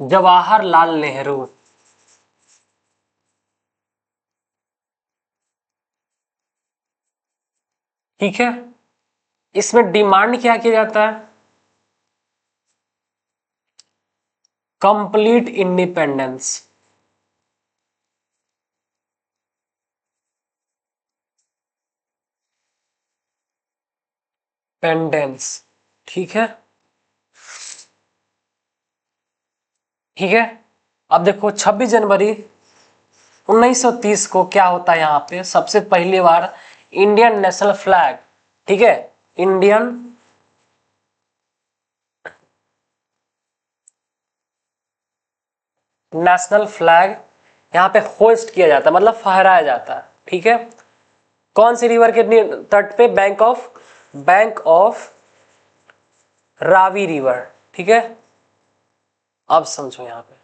जवाहरलाल नेहरू। ठीक है, इसमें डिमांड क्या किया जाता है? Complete independence. पेंडेंस। ठीक है, ठीक है। अब देखो 26 जनवरी 1930 को क्या होता है, यहां पे सबसे पहली बार इंडियन नेशनल फ्लैग, ठीक है, इंडियन नेशनल फ्लैग यहां पे होस्ट किया जाता है, मतलब फहराया जाता है। ठीक है, कौन सी रिवर के तट पे? Bank of Ravi river. ठीक है, अब समझो यहां पे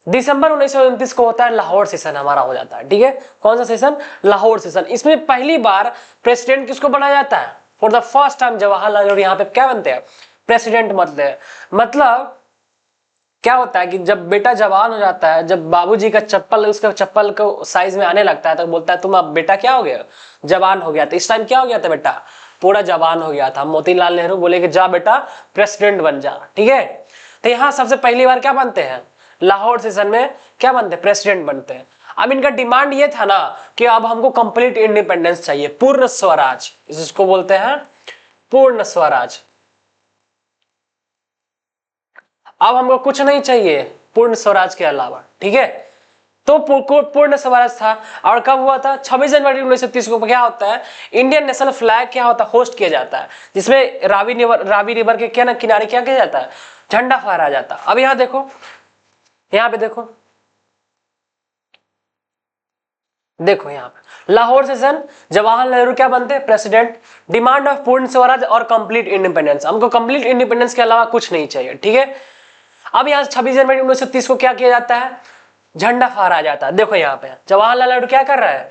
दिसंबर 1929 को होता है लाहौर सेशन, हमारा हो जाता है। ठीक है, कौन सा सेशन? लाहौर सेशन। इसमें पहली बार प्रेसिडेंट किसको बनाया जाता है? For the first time Jawaharlal Nehru यहाँ पे क्या बनते हैं? प्रेसिडेंट बनते हैं। मतलब क्या होता है कि जब बेटा जवान हो जाता है, जब बाबूजी का चप्पल उसका चप्पल को साइज में आने लगता है, तो बोलता है तुम अब बेटा क्या हो गया? जवान हो गया। तो इस टाइम क्या हो गया था बेटा? पूरा जवान हो गया था। मोतीलाल नेहरू बोले कि जा बेटा प्रेसिडेंट बन जा। ठीक है, तो यहाँ सबसे पहली बार क्या बनते हैं? लाहौर सेशन में क्या बनते हैं? प्रेसिडेंट बनते हैं। अब इनका डिमांड ये था ना कि अब हमको कंप्लीट इंडिपेंडेंस चाहिए, पूर्ण स्वराज, इसको बोलते हैं पूर्ण स्वराज। अब हमको कुछ नहीं चाहिए पूर्ण स्वराज के अलावा। ठीक है, तो पूर्ण स्वराज था। और कब हुआ था? 26 जनवरी 1930 को क्या होता है? इंडियन नेशनल फ्लैग क्या होता है? होस्ट किया जाता है, जिसमें रावी रिवर के क्या ना किनारे क्या किया जाता है? झंडा फहराया जाता है। अब यहाँ देखो, यहाँ पे देखो, देखो यहाँ पे लाहौर सेशन, जवाहरलाल नेहरू क्या बनते हैं? प्रेसिडेंट। डिमांड ऑफ पूर्ण स्वराज और कंप्लीट इंडिपेंडेंस, हमको कंप्लीट इंडिपेंडेंस के अलावा कुछ नहीं चाहिए। ठीक है, अब यहाँ 26 जनवरी 1930 को क्या किया जाता है? झंडा फहराया जाता है। देखो यहाँ पे जवाहरलाल नेहरू क्या कर रहा है?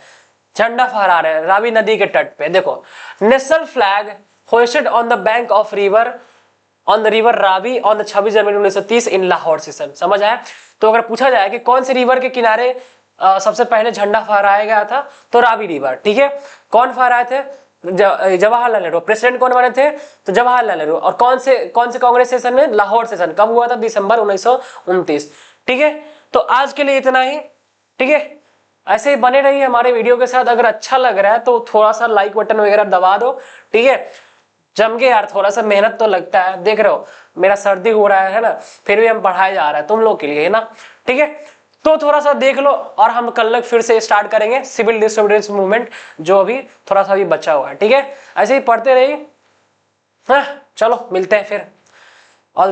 झंडा फहरा रहे हैं रावी नदी के तट पे। देखो, national flag hosted on the bank of river on the river Ravi on the 26 January 1930 in Lahore session. समझ आया? तो अगर पूछा जाए कि कौन से रिवर के किनारे सबसे पहले झंडा फहराया गया था, तो रावी रिवर। ठीक है, कौन फहराए थे? जवाहरलाल नेहरू। प्रेसिडेंट कौन बने थे? तो जवाहरलाल नेहरू। और कौन से कांग्रेस सेशन में? लाहौर सेशन। कब हुआ था? दिसंबर 1929। ठीक है, तो आज के लिए इतना ही। ठीक है, ऐसे ही बने रहिए हमारे वीडियो के साथ। अगर अच्छा लग रहा है तो थोड़ा सा लाइक बटन वगैरह दबा दो। ठीक है, जम के यार, थोड़ा सा मेहनत तो लगता है। देख रहे हो मेरा सर्दी हो रहा है ना, फिर भी हम पढ़ाए जा रहा है तुम लोग के लिए, है ना। ठीक है, तो थोड़ा सा देख लो, और हम कल फिर से स्टार्ट करेंगे सिविल डिसोबीडियंस मूवमेंट, जो अभी थोड़ा सा भी बचा हुआ है। ठीक है, ऐसे ही पढ़ते रहिए। हाँ, चलो मिलते हैं फिर। All the